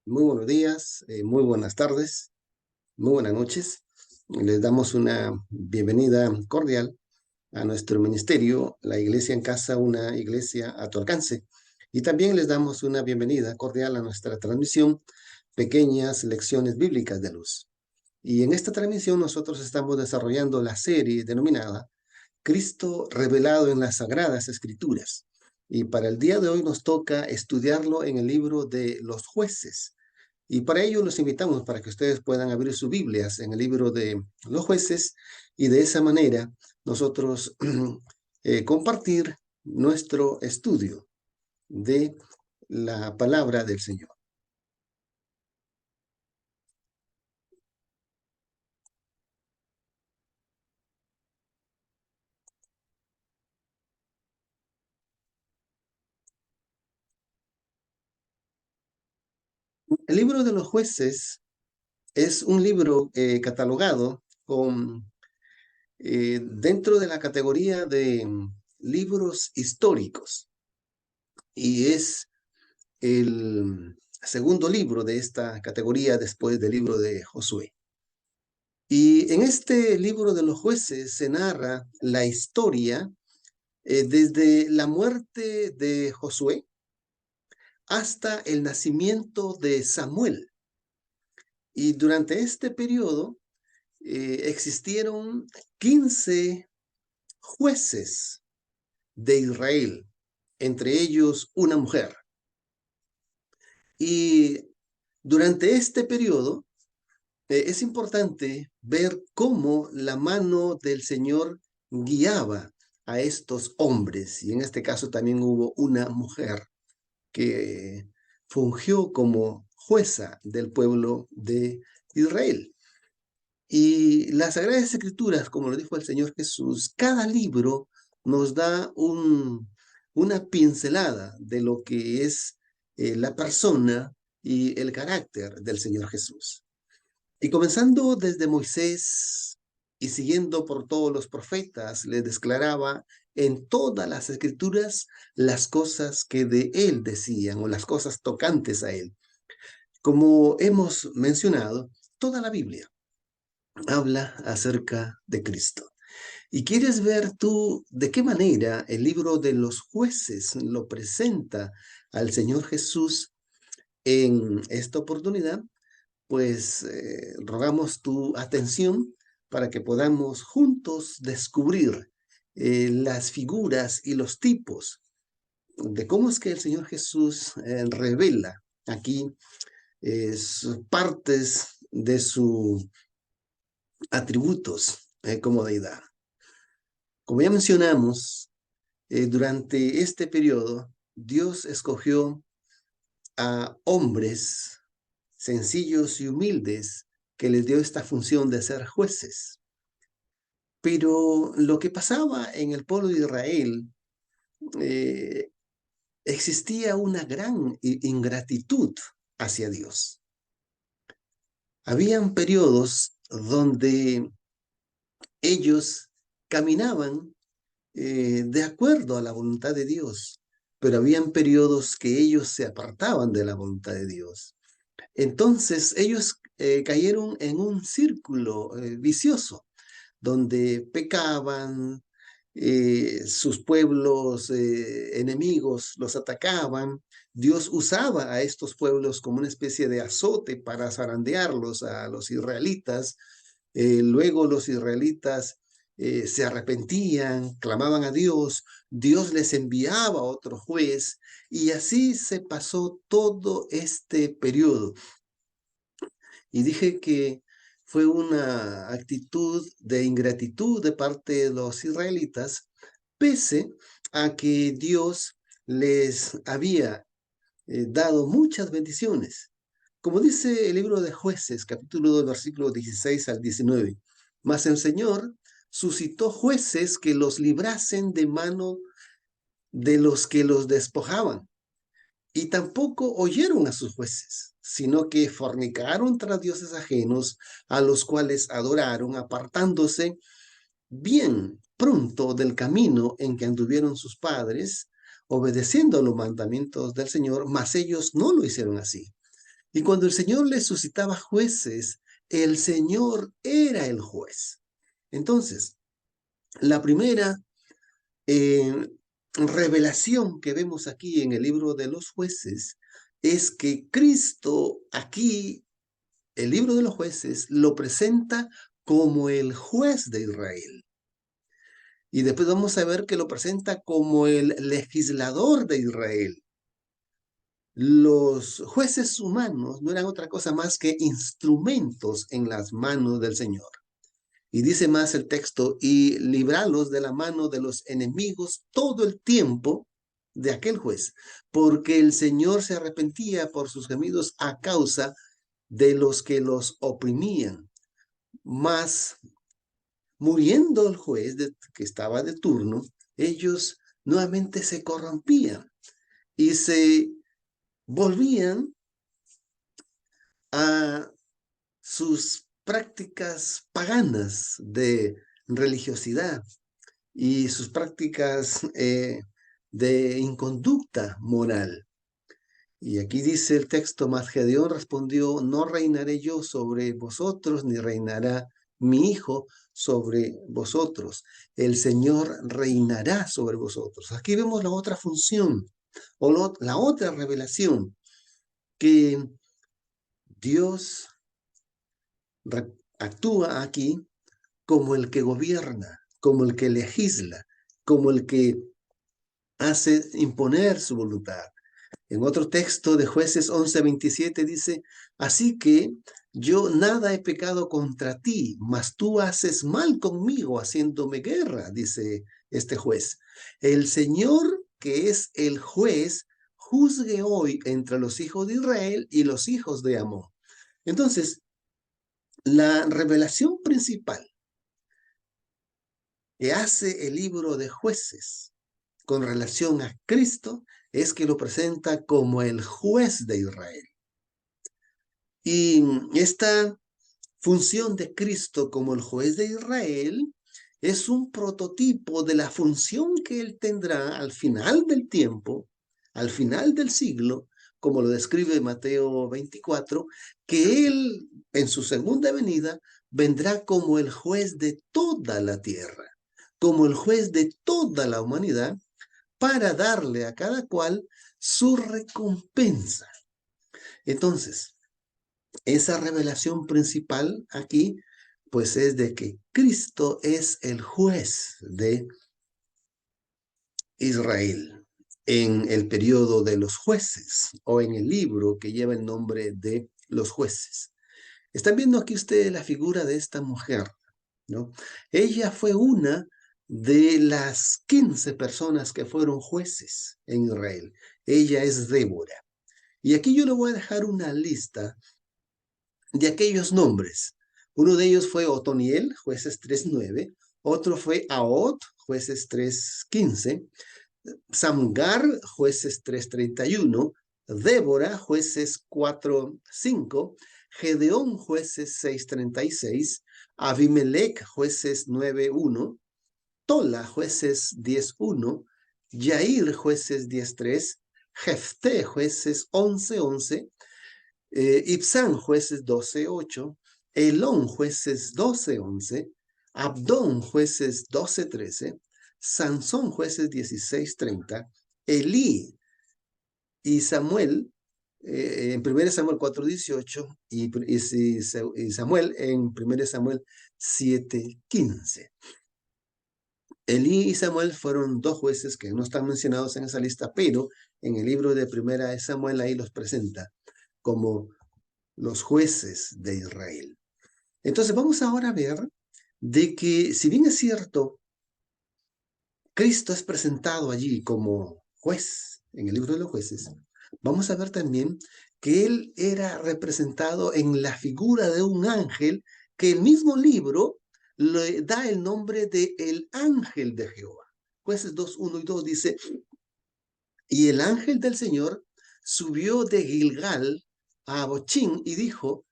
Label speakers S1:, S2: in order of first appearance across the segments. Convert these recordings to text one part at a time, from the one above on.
S1: Muy buenos días, muy buenas tardes, muy buenas noches. Les damos una bienvenida cordial a nuestro ministerio, la Iglesia en Casa, una iglesia a tu alcance. Y también les damos una bienvenida cordial a nuestra transmisión, Pequeñas Lecciones Bíblicas de Luz. Y en esta transmisión nosotros estamos desarrollando la serie denominada Cristo revelado en las Sagradas Escrituras. Y para el día de hoy nos toca estudiarlo en el libro de los Jueces. Y para ello los invitamos para que ustedes puedan abrir sus Biblias en el libro de los Jueces y de esa manera nosotros compartir nuestro estudio de la palabra del Señor. El libro de los Jueces es un libro catalogado con, dentro de la categoría de libros históricos y es el segundo libro de esta categoría después del libro de Josué. Y en este libro de los Jueces se narra la historia desde la muerte de Josué hasta el nacimiento de Samuel. Y durante este periodo existieron 15 jueces de Israel, entre ellos una mujer. Y durante este periodo es importante ver cómo la mano del Señor guiaba a estos hombres, y en este caso también hubo una mujer que fungió como jueza del pueblo de Israel. Y las Sagradas Escrituras, como lo dijo el Señor Jesús, cada libro nos da una pincelada de lo que es la persona y el carácter del Señor Jesús. Y comenzando desde Moisés y siguiendo por todos los profetas, le declaraba en todas las escrituras las cosas que de él decían o las cosas tocantes a él. Como hemos mencionado, toda la Biblia habla acerca de Cristo. ¿Y quieres ver tú de qué manera el libro de los jueces lo presenta al Señor Jesús en esta oportunidad? Pues rogamos tu atención para que podamos juntos descubrir las figuras y los tipos de cómo es que el Señor Jesús revela aquí partes de sus atributos como deidad. Como ya mencionamos, durante este periodo, Dios escogió a hombres sencillos y humildes que les dio esta función de ser jueces. Pero lo que pasaba en el pueblo de Israel, eh, existía una gran ingratitud hacia Dios. Habían periodos donde ellos caminaban de acuerdo a la voluntad de Dios, pero habían periodos que ellos se apartaban de la voluntad de Dios. Entonces ellos cayeron en un círculo vicioso donde pecaban, sus pueblos enemigos los atacaban. Dios usaba a estos pueblos como una especie de azote para zarandearlos a los israelitas. Luego los israelitas se arrepentían, clamaban a Dios, Dios les enviaba otro juez y así se pasó todo este periodo. Y dije que fue una actitud de ingratitud de parte de los israelitas, pese a que Dios les había dado muchas bendiciones. Como dice el libro de Jueces, capítulo 2, versículos 16 al 19, mas el Señor suscitó jueces que los librasen de mano de los que los despojaban y tampoco oyeron a sus jueces, sino que fornicaron tras dioses ajenos, a los cuales adoraron, apartándose bien pronto del camino en que anduvieron sus padres, obedeciendo los mandamientos del Señor, mas ellos no lo hicieron así. Y cuando el Señor les suscitaba jueces, el Señor era el juez. Entonces, la primera eh, revelación que vemos aquí en el libro de los jueces es que Cristo aquí, el libro de los jueces, lo presenta como el juez de Israel. Y después vamos a ver que lo presenta como el legislador de Israel. Los jueces humanos no eran otra cosa más que instrumentos en las manos del Señor. Y dice más el texto, y libralos de la mano de los enemigos todo el tiempo de aquel juez, porque el Señor se arrepentía por sus gemidos a causa de los que los oprimían. Mas, muriendo el juez que estaba de turno, ellos nuevamente se corrompían y se volvían a sus prácticas paganas de religiosidad y sus prácticas de inconducta moral. Y aquí dice el texto, mas Gedeón respondió, no reinaré yo sobre vosotros, ni reinará mi hijo sobre vosotros. El Señor reinará sobre vosotros. Aquí vemos la otra función, o la otra revelación, que Dios actúa aquí como el que gobierna, como el que legisla, como el que hace imponer su voluntad. En otro texto de Jueces 11:27 dice, así que yo nada he pecado contra ti, mas tú haces mal conmigo haciéndome guerra, dice este juez. El Señor, que es el juez, juzgue hoy entre los hijos de Israel y los hijos de Amón. Entonces, la revelación principal que hace el libro de Jueces con relación a Cristo es que lo presenta como el juez de Israel. Y esta función de Cristo como el juez de Israel es un prototipo de la función que él tendrá al final del tiempo, al final del siglo, como lo describe Mateo 24, que él en su segunda venida vendrá como el juez de toda la tierra, como el juez de toda la humanidad, para darle a cada cual su recompensa. Entonces, esa revelación principal aquí, pues es de que Cristo es el juez de Israel en el periodo de los jueces o en el libro que lleva el nombre de los jueces. Están viendo aquí ustedes la figura de esta mujer, ¿no? Ella fue una de las 15 personas que fueron jueces en Israel. Ella es Débora. Y aquí yo le voy a dejar una lista de aquellos nombres. Uno de ellos fue Otoniel, jueces 3:9. Otro fue Ahot, jueces 3:15. Samgar, jueces 3:31. Débora, jueces 4:5. Gedeón, jueces 6:36. Abimelech, jueces 9:1. Tola, jueces 10:1. Yair, jueces 10:3. Jefté, jueces 11:11. Ibsán, jueces 12:8. Elón, jueces 12:11. Abdón, jueces 12:13. Sansón, jueces 16:30. Elí y Samuel, en 1 Samuel 4:18 y Samuel en 1 Samuel 7:15. Elí y Samuel fueron dos jueces que no están mencionados en esa lista, pero en el libro de 1 Samuel ahí los presenta como los jueces de Israel. Entonces vamos ahora a ver de que si bien es cierto, Cristo es presentado allí como juez en el libro de los jueces, vamos a ver también que él era representado en la figura de un ángel que el mismo libro le da el nombre de el ángel de Jehová. Jueces 2:1 y 2 dice, y el ángel del Señor subió de Gilgal a Bochín y dijo,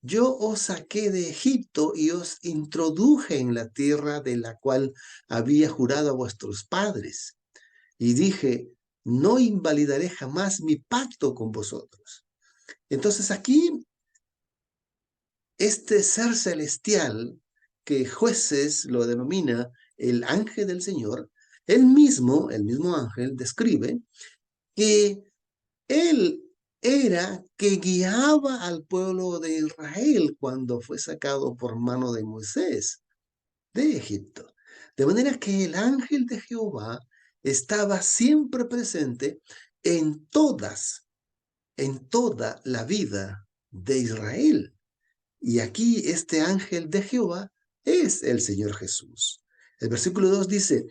S1: yo os saqué de Egipto y os introduje en la tierra de la cual había jurado a vuestros padres. Y dije, no invalidaré jamás mi pacto con vosotros. Entonces aquí, este ser celestial, que Jueces lo denomina el ángel del Señor, el mismo ángel, describe que él era que guiaba al pueblo de Israel cuando fue sacado por mano de Moisés de Egipto. De manera que el ángel de Jehová estaba siempre presente en toda la vida de Israel. Y aquí este ángel de Jehová es el Señor Jesús. El versículo 2 dice,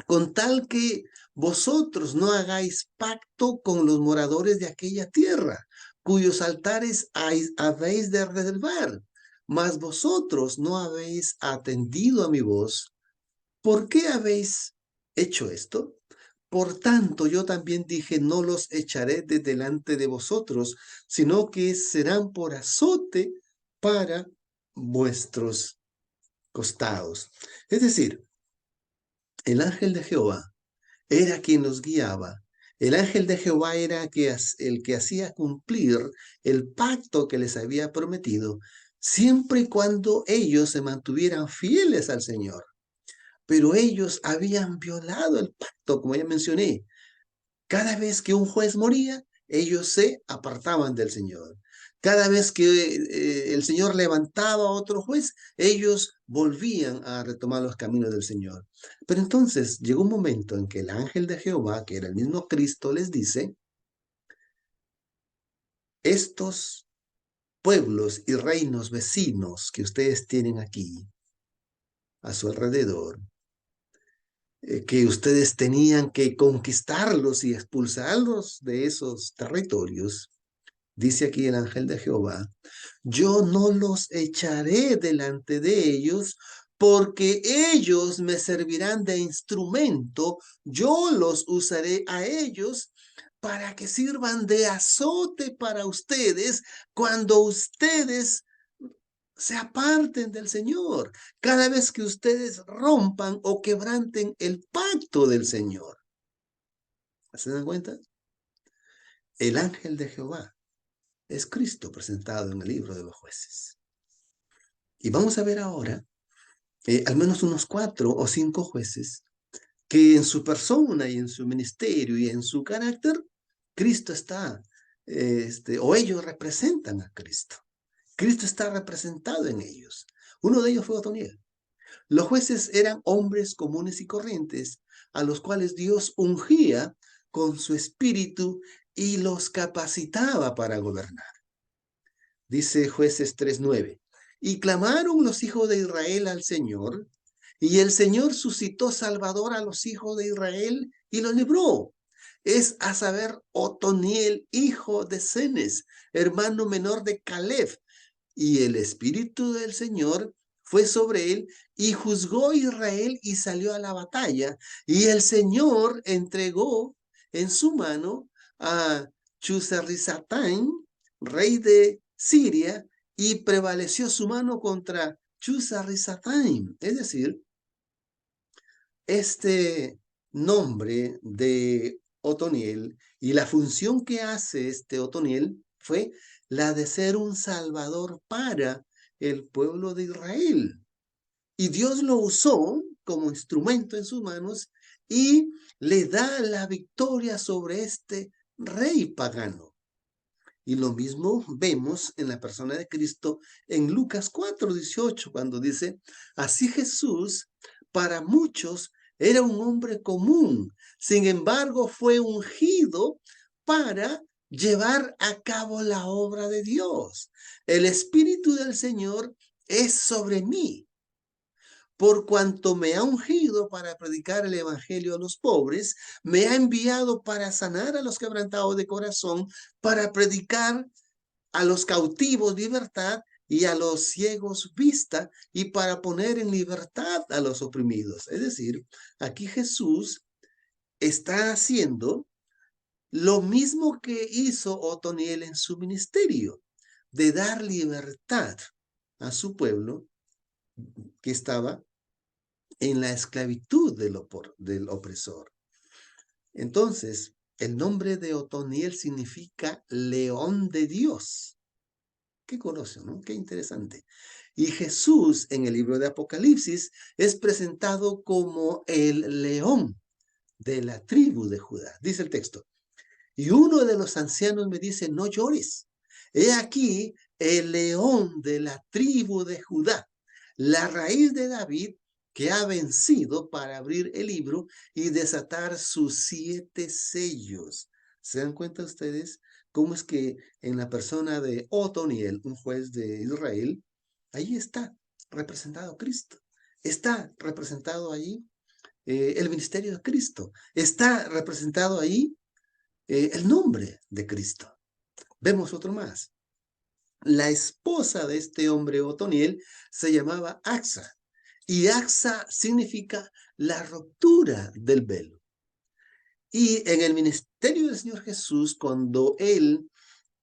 S1: con tal que vosotros no hagáis pacto con los moradores de aquella tierra, cuyos altares habéis de reservar, mas vosotros no habéis atendido a mi voz. ¿Por qué habéis hecho esto? Por tanto, yo también dije, no los echaré de delante de vosotros, sino que serán por azote para vuestros costados. Es decir, el ángel de Jehová era quien los guiaba. El ángel de Jehová era el que hacía cumplir el pacto que les había prometido, siempre y cuando ellos se mantuvieran fieles al Señor. Pero ellos habían violado el pacto, como ya mencioné. Cada vez que un juez moría, ellos se apartaban del Señor. Cada vez que el Señor levantaba a otro juez, ellos volvían a retomar los caminos del Señor. Pero entonces llegó un momento en que el ángel de Jehová, que era el mismo Cristo, les dice, estos pueblos y reinos vecinos que ustedes tienen aquí a su alrededor, que ustedes tenían que conquistarlos y expulsarlos de esos territorios, dice aquí el ángel de Jehová, yo no los echaré delante de ellos, porque ellos me servirán de instrumento, yo los usaré a ellos para que sirvan de azote para ustedes cuando ustedes se aparten del Señor, cada vez que ustedes rompan o quebranten el pacto del Señor. ¿Se dan cuenta? El ángel de Jehová es Cristo presentado en el libro de los jueces. Y vamos a ver ahora al menos unos 4 o 5 jueces que en su persona y en su ministerio y en su carácter, Cristo está, o ellos representan a Cristo. Cristo está representado en ellos. Uno de ellos fue Otoniel. Los jueces eran hombres comunes y corrientes a los cuales Dios ungía con su espíritu y los capacitaba para gobernar. Dice Jueces 3:9. Y clamaron los hijos de Israel al Señor, y el Señor suscitó Salvador a los hijos de Israel y los libró. Es a saber, Otoniel, hijo de Cenes, hermano menor de Caleb, y el Espíritu del Señor fue sobre él y juzgó a Israel y salió a la batalla. Y el Señor entregó en su mano a Chusarrizataim, rey de Siria, y prevaleció su mano contra Chusarrizataim. Es decir, este nombre de Otoniel y la función que hace este Otoniel fue la de ser un salvador para el pueblo de Israel. Y Dios lo usó como instrumento en sus manos y le da la victoria sobre este rey pagano. Y lo mismo vemos en la persona de Cristo en Lucas 4:18, cuando dice, así Jesús para muchos era un hombre común, sin embargo fue ungido para llevar a cabo la obra de Dios. El Espíritu del Señor es sobre mí, por cuanto me ha ungido para predicar el evangelio a los pobres, me ha enviado para sanar a los quebrantados de corazón, para predicar a los cautivos libertad y a los ciegos vista, y para poner en libertad a los oprimidos. Es decir, aquí Jesús está haciendo lo mismo que hizo Otoniel en su ministerio, de dar libertad a su pueblo que estaba en la esclavitud del opresor. Entonces, El nombre de Otoniel significa león de Dios. Qué curioso, ¿no? Qué interesante. Y Jesús en el libro de Apocalipsis es presentado como el león de la tribu de Judá. Dice el texto. Y uno de los ancianos me dice, no llores. He aquí el león de la tribu de Judá, la raíz de David, que ha vencido para abrir el libro y desatar sus 7 sellos. ¿Se dan cuenta ustedes cómo es que en la persona de Otoniel, un juez de Israel, ahí está representado Cristo? Está representado allí el ministerio de Cristo. Está representado ahí el nombre de Cristo. Vemos otro más. La esposa de este hombre Otoniel se llamaba Axa, y Axa significa la ruptura del velo. Y en el ministerio del Señor Jesús, cuando Él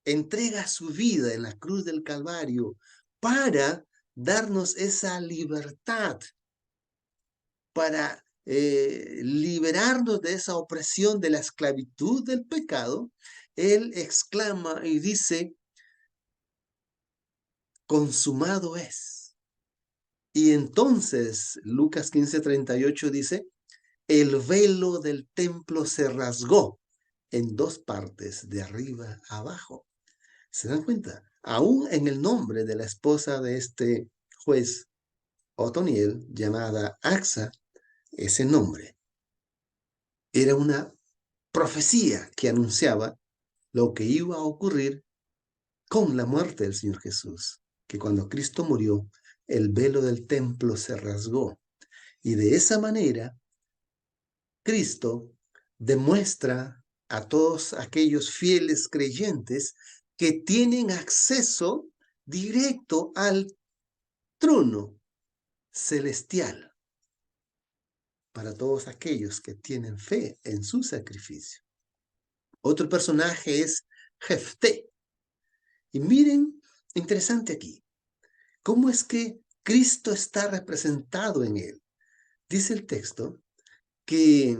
S1: entrega su vida en la cruz del Calvario para darnos esa libertad, para liberarnos de esa opresión, de la esclavitud del pecado, Él exclama y dice, consumado es. Y entonces Lucas 15:38 dice, el velo del templo se rasgó en 2 partes, de arriba a abajo. ¿Se dan cuenta? Aún en el nombre de la esposa de este juez Otoniel, llamada Axa, ese nombre era una profecía que anunciaba lo que iba a ocurrir con la muerte del Señor Jesús, que cuando Cristo murió, el velo del templo se rasgó. Y de esa manera, Cristo demuestra a todos aquellos fieles creyentes que tienen acceso directo al trono celestial para todos aquellos que tienen fe en su sacrificio. Otro personaje es Jefté. Y miren, interesante aquí, ¿cómo es que Cristo está representado en él? Dice el texto que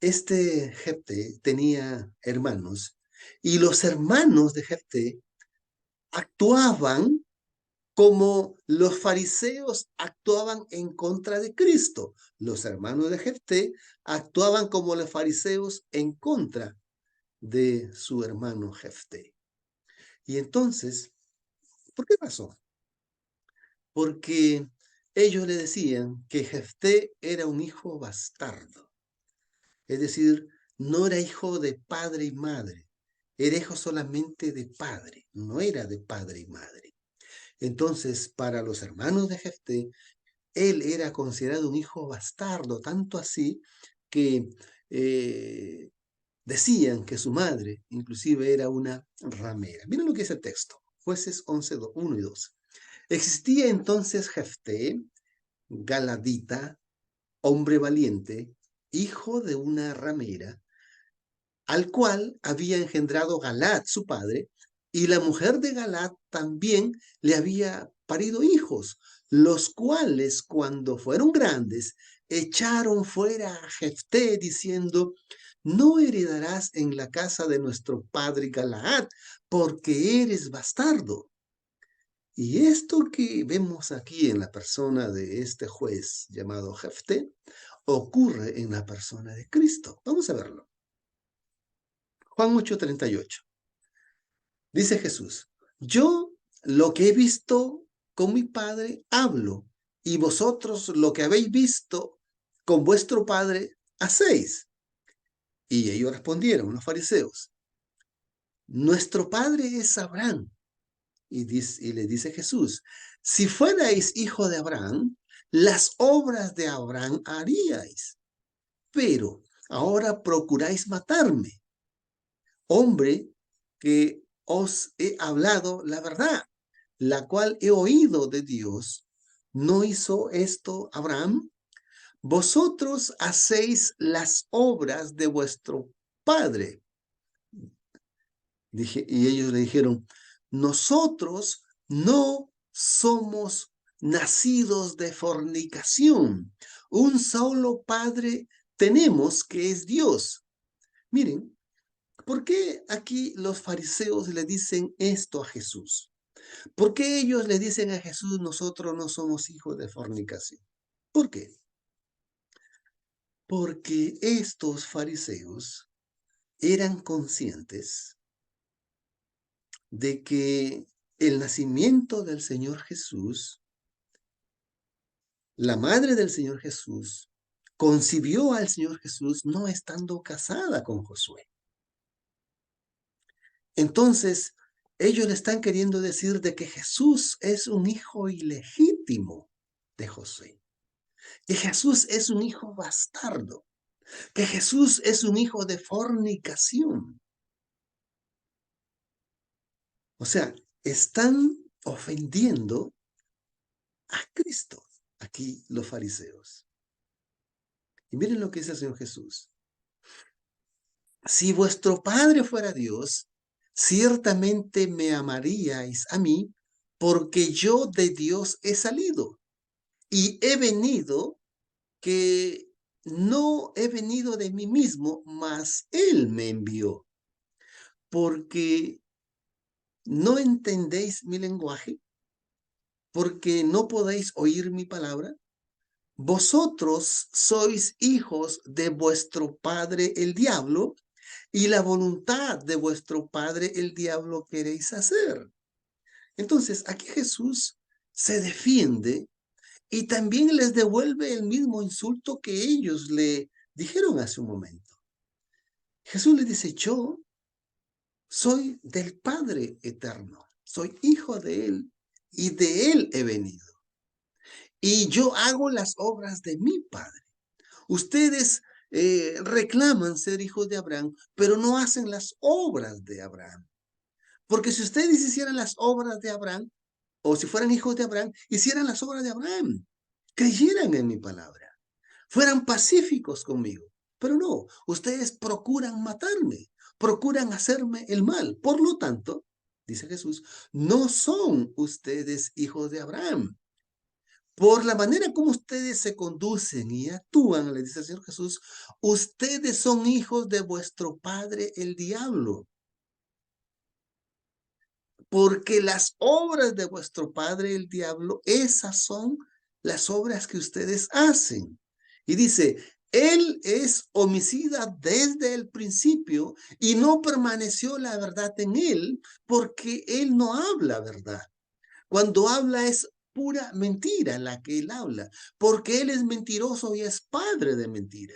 S1: este Jefté tenía hermanos y los hermanos de Jefté actuaban como los fariseos actuaban en contra de Cristo. Los hermanos de Jefté actuaban como los fariseos en contra de su hermano Jefté. Y entonces, ¿por qué razón? Porque ellos le decían que Jefté era un hijo bastardo. Es decir, no era hijo de padre y madre, era hijo solamente de padre, no era de padre y madre. Entonces, para los hermanos de Jefté, él era considerado un hijo bastardo, tanto así que decían que su madre inclusive era una ramera. Miren lo que dice el texto, Jueces 11, 1 y 2. Existía entonces Jefté, galadita, hombre valiente, hijo de una ramera, al cual había engendrado Galaad, su padre, y la mujer de Galaad también le había parido hijos, los cuales cuando fueron grandes echaron fuera a Jefté diciendo, no heredarás en la casa de nuestro padre Galaad, porque eres bastardo. Y esto que vemos aquí en la persona de este juez llamado Jefté, ocurre en la persona de Cristo. Vamos a verlo. Juan 8:38. Dice Jesús, yo lo que he visto con mi Padre hablo, y vosotros lo que habéis visto con vuestro Padre hacéis. Y ellos respondieron, los fariseos, nuestro Padre es Abraham. Y le dice Jesús, si fuerais hijo de Abraham, las obras de Abraham haríais. Pero ahora procuráis matarme, hombre que os he hablado la verdad, la cual he oído de Dios. ¿No hizo esto Abraham? Vosotros hacéis las obras de vuestro padre. Y ellos le dijeron, nosotros no somos nacidos de fornicación. Un solo Padre tenemos, que es Dios. Miren, ¿Por qué aquí los fariseos le dicen esto a Jesús? ¿Por qué ellos le dicen a Jesús, nosotros no somos hijos de fornicación? ¿Por qué? Porque estos fariseos eran conscientes de que el nacimiento del Señor Jesús, la madre del Señor Jesús, concibió al Señor Jesús no estando casada con Josué. Entonces, ellos le están queriendo decir de que Jesús es un hijo ilegítimo de Josué, que Jesús es un hijo bastardo, que Jesús es un hijo de fornicación. O sea, están ofendiendo a Cristo aquí los fariseos. Y miren lo que dice el Señor Jesús. Si vuestro Padre fuera Dios, ciertamente me amaríais a mí, porque yo de Dios he salido y he venido, que no he venido de mí mismo, mas Él me envió. Porque no entendéis mi lenguaje, porque no podéis oír mi palabra. Vosotros sois hijos de vuestro padre el diablo, y la voluntad de vuestro padre el diablo queréis hacer. Entonces, aquí Jesús se defiende y también les devuelve el mismo insulto que ellos le dijeron hace un momento. Jesús le dice, yo soy del Padre eterno, soy hijo de Él y de Él he venido. Y yo hago las obras de mi Padre. Ustedes reclaman ser hijos de Abraham, pero no hacen las obras de Abraham. Porque si ustedes hicieran las obras de Abraham, o si fueran hijos de Abraham, hicieran las obras de Abraham, creyeran en mi palabra, fueran pacíficos conmigo. Pero no, ustedes procuran matarme, procuran hacerme el mal. Por lo tanto, dice Jesús, no son ustedes hijos de Abraham. Por la manera como ustedes se conducen y actúan, le dice el Señor Jesús, ustedes son hijos de vuestro padre el diablo. Porque las obras de vuestro padre el diablo, esas son las obras que ustedes hacen. Y dice, él es homicida desde el principio y no permaneció la verdad en él, porque él no habla verdad. Cuando habla es pura mentira la que él habla, porque él es mentiroso y es padre de mentira.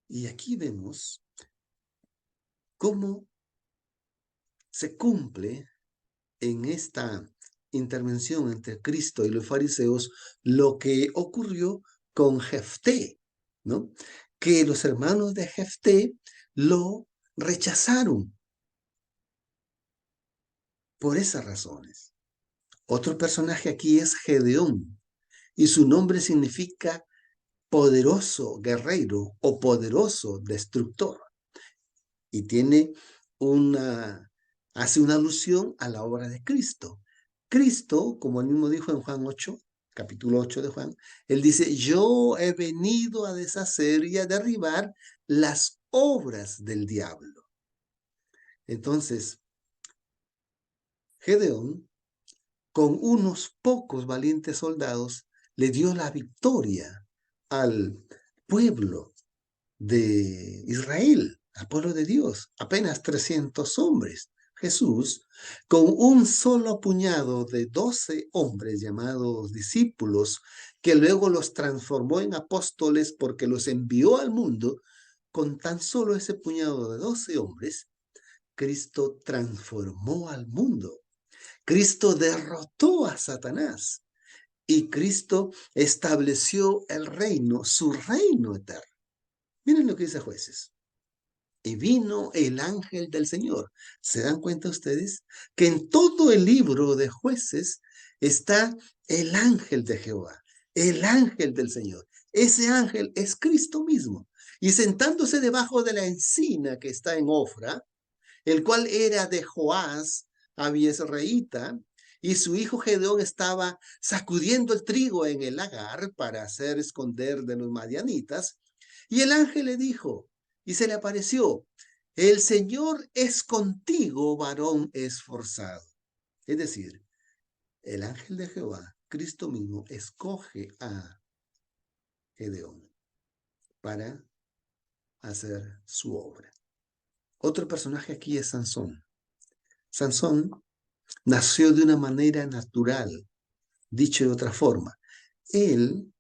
S1: Y aquí vemos cómo se cumple en esta intervención entre Cristo y los fariseos lo que ocurrió con Jefté, ¿no? Que los hermanos de Jefté lo rechazaron por esas razones. Otro personaje aquí es Gedeón, y su nombre significa poderoso guerrero o poderoso destructor. Y hace una alusión a la obra de Cristo. Cristo, como él mismo dijo en Juan 8, capítulo 8 de Juan, él dice, yo he venido a deshacer y a derribar las obras del diablo. Entonces, Gedeón, con unos pocos valientes soldados, le dio la victoria al pueblo de Israel, al pueblo de Dios, apenas 300 hombres. Jesús, con un solo puñado de 12 hombres llamados discípulos, que luego los transformó en apóstoles porque los envió al mundo, con tan solo ese puñado de 12 hombres, Cristo transformó al mundo. Cristo derrotó a Satanás y Cristo estableció el reino, su reino eterno. Miren lo que dice Jueces. Y vino el ángel del Señor. ¿Se dan cuenta ustedes? Que en todo el libro de Jueces está el ángel de Jehová, el ángel del Señor. Ese ángel es Cristo mismo. Y sentándose debajo de la encina que está en Ofra, el cual era de Joás, abiezreíta, y su hijo Gedeón estaba sacudiendo el trigo en el lagar para hacer esconder de los madianitas. Y el ángel le dijo, y se le apareció, el Señor es contigo, varón esforzado. Es decir, el ángel de Jehová, Cristo mismo, escoge a Gedeón para hacer su obra. Otro personaje aquí es Sansón. Sansón nació de una manera natural, dicho de otra forma. Él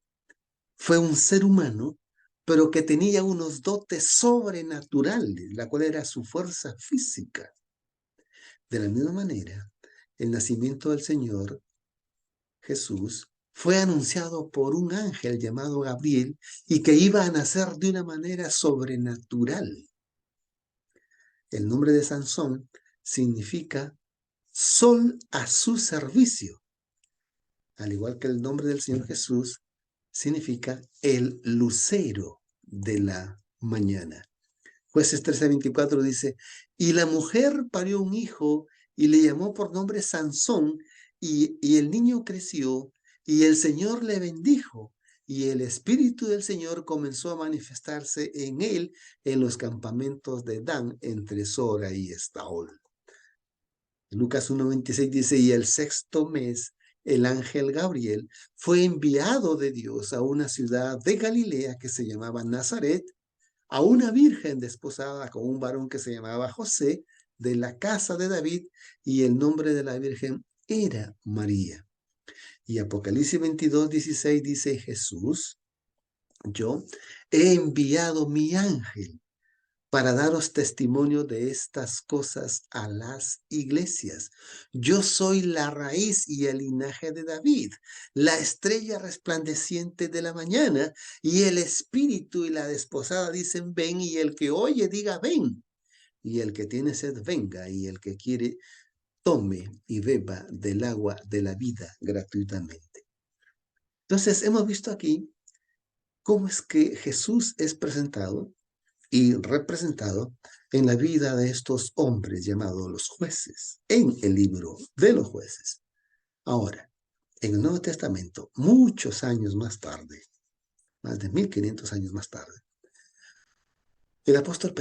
S1: fue un ser humano, pero que tenía unos dotes sobrenaturales, la cual era su fuerza física. De la misma manera, el nacimiento del Señor Jesús fue anunciado por un ángel llamado Gabriel y que iba a nacer de una manera sobrenatural. El nombre de Sansón significa sol a su servicio, al igual que el nombre del Señor Jesús significa el lucero de la mañana. Jueces 13:24 dice, y la mujer parió un hijo y le llamó por nombre Sansón, y el niño creció, y el Señor le bendijo, y el Espíritu del Señor comenzó a manifestarse en él en los campamentos de Dan, entre Sora y Estaol. Lucas 1:26 dice, y el sexto mes, el ángel Gabriel fue enviado de Dios a una ciudad de Galilea que se llamaba Nazaret, a una virgen desposada con un varón que se llamaba José, de la casa de David, y el nombre de la virgen era María. Y Apocalipsis 22:16 dice, Jesús, yo he enviado mi ángel para daros testimonio de estas cosas a las iglesias. Yo soy la raíz y el linaje de David, la estrella resplandeciente de la mañana, y el espíritu y la desposada dicen ven, y el que oye diga ven, y el que tiene sed venga, y el que quiere tome y beba del agua de la vida gratuitamente. Entonces hemos visto aquí cómo es que Jesús es presentado y representado en la vida de estos hombres llamados los jueces, en el libro de los jueces. Ahora, en el Nuevo Testamento, muchos años más tarde, más de 1500 años más tarde, el apóstol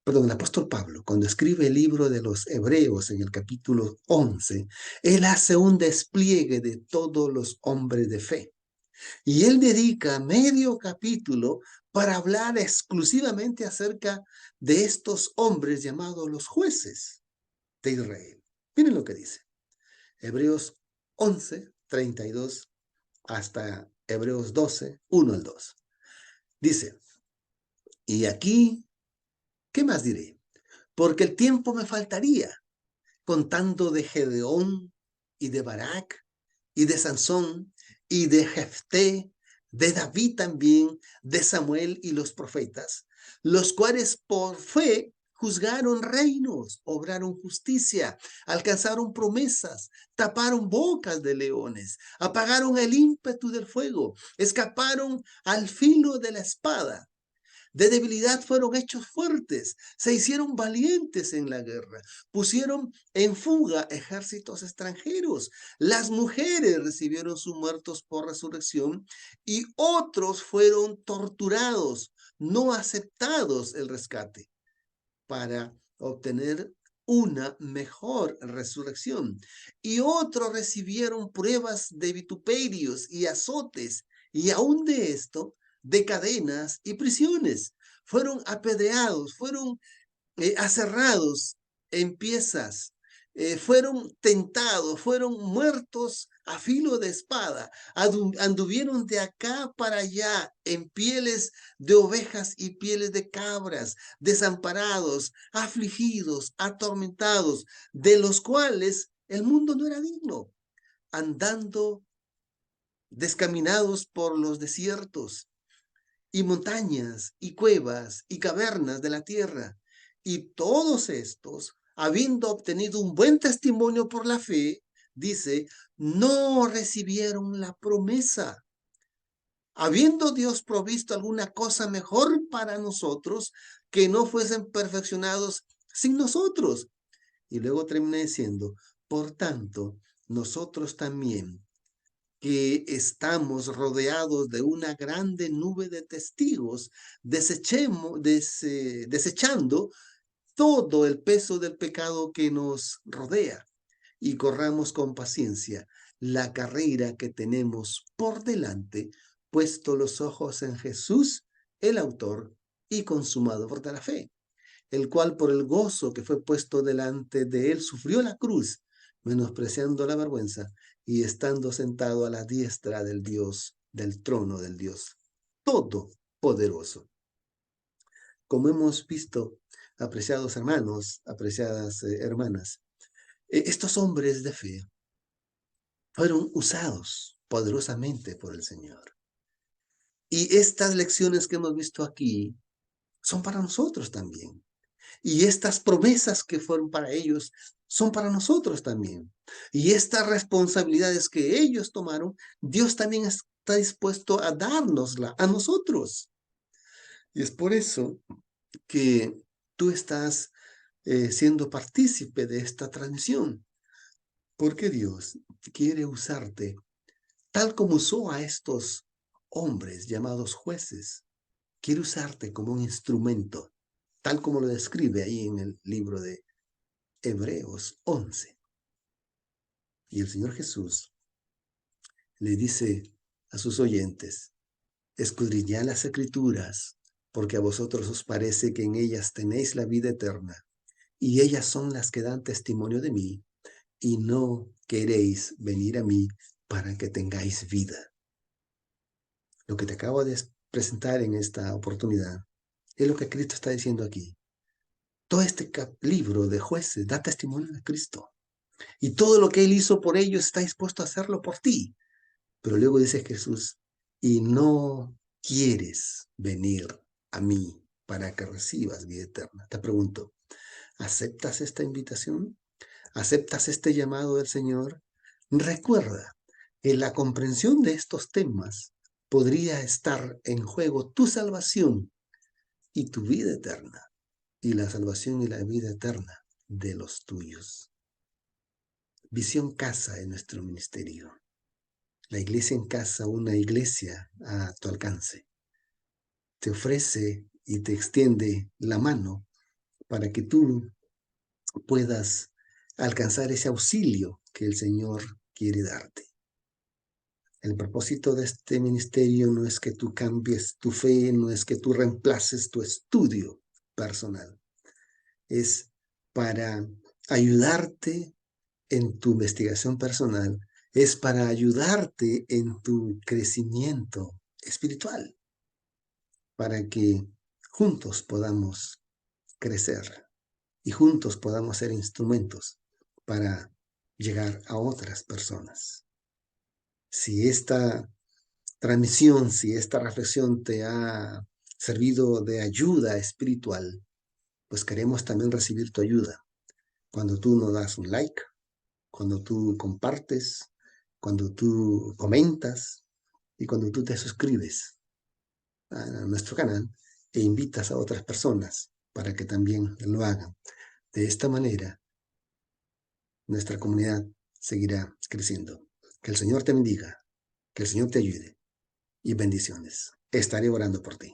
S1: el apóstol Pablo, cuando escribe el libro de los Hebreos en el capítulo 11, él hace un despliegue de todos los hombres de fe. Y él dedica medio capítulo para hablar exclusivamente acerca de estos hombres llamados los jueces de Israel. Miren lo que dice. Hebreos 11:32 hasta Hebreos 12:1 al 2. Dice, y aquí, ¿qué más diré? Porque el tiempo me faltaría, contando de Gedeón y de Barak y de Sansón y de Jefté, de David también, de Samuel y los profetas, los cuales por fe juzgaron reinos, obraron justicia, alcanzaron promesas, taparon bocas de leones, apagaron el ímpetu del fuego, escaparon al filo de la espada. De debilidad fueron hechos fuertes, se hicieron valientes en la guerra, pusieron en fuga ejércitos extranjeros. Las mujeres recibieron sus muertos por resurrección y otros fueron torturados, no aceptados el rescate para obtener una mejor resurrección. Y otros recibieron pruebas de vituperios y azotes, y aún de esto, de cadenas y prisiones. Fueron apedreados, fueron aserrados en piezas, fueron tentados, fueron muertos a filo de espada, anduvieron de acá para allá en pieles de ovejas y pieles de cabras, desamparados, afligidos, atormentados, de los cuales el mundo no era digno, andando descaminados por los desiertos y montañas y cuevas y cavernas de la tierra. Y todos estos, habiendo obtenido un buen testimonio por la fe, dice, no recibieron la promesa. Habiendo Dios provisto alguna cosa mejor para nosotros, que no fuesen perfeccionados sin nosotros. Y luego termina diciendo, por tanto, nosotros también, que estamos rodeados de una grande nube de testigos, desechando todo el peso del pecado que nos rodea y corramos con paciencia la carrera que tenemos por delante, puesto los ojos en Jesús, el autor y consumador de la fe, el cual por el gozo que fue puesto delante de él sufrió la cruz, menospreciando la vergüenza y estando sentado a la diestra del Dios, del trono del Dios Todopoderoso. Como hemos visto, apreciados hermanos, apreciadas hermanas, estos hombres de fe fueron usados poderosamente por el Señor. Y estas lecciones que hemos visto aquí son para nosotros también. Y estas promesas que fueron para ellos son para nosotros también. Y estas responsabilidades que ellos tomaron, Dios también está dispuesto a dárnosla a nosotros. Y es por eso que tú estás siendo partícipe de esta transmisión, porque Dios quiere usarte tal como usó a estos hombres llamados jueces. Quiere usarte como un instrumento, tal como lo describe ahí en el libro de Hebreos 11. Y el Señor Jesús le dice a sus oyentes: escudriñad las Escrituras, porque a vosotros os parece que en ellas tenéis la vida eterna, y ellas son las que dan testimonio de mí, y no queréis venir a mí para que tengáis vida. Lo que te acabo de presentar en esta oportunidad es lo que Cristo está diciendo aquí. Todo este libro de Jueces da testimonio de Cristo. Y todo lo que Él hizo por ellos está dispuesto a hacerlo por ti. Pero luego dice Jesús: y no quieres venir a mí para que recibas vida eterna. Te pregunto, ¿aceptas esta invitación? ¿Aceptas este llamado del Señor? Recuerda, en la comprensión de estos temas podría estar en juego tu salvación y tu vida eterna, y la salvación y la vida eterna de los tuyos. Visión Casa en nuestro ministerio. La iglesia en casa, una iglesia a tu alcance, te ofrece y te extiende la mano para que tú puedas alcanzar ese auxilio que el Señor quiere darte. El propósito de este ministerio no es que tú cambies tu fe, no es que tú reemplaces tu estudio personal. Es para ayudarte en tu investigación personal, es para ayudarte en tu crecimiento espiritual, para que juntos podamos crecer y juntos podamos ser instrumentos para llegar a otras personas. Si esta transmisión, si esta reflexión te ha servido de ayuda espiritual, pues queremos también recibir tu ayuda. Cuando tú nos das un like, cuando tú compartes, cuando tú comentas y cuando tú te suscribes a nuestro canal e invitas a otras personas para que también lo hagan. De esta manera, nuestra comunidad seguirá creciendo. Que el Señor te bendiga, que el Señor te ayude y bendiciones. Estaré orando por ti.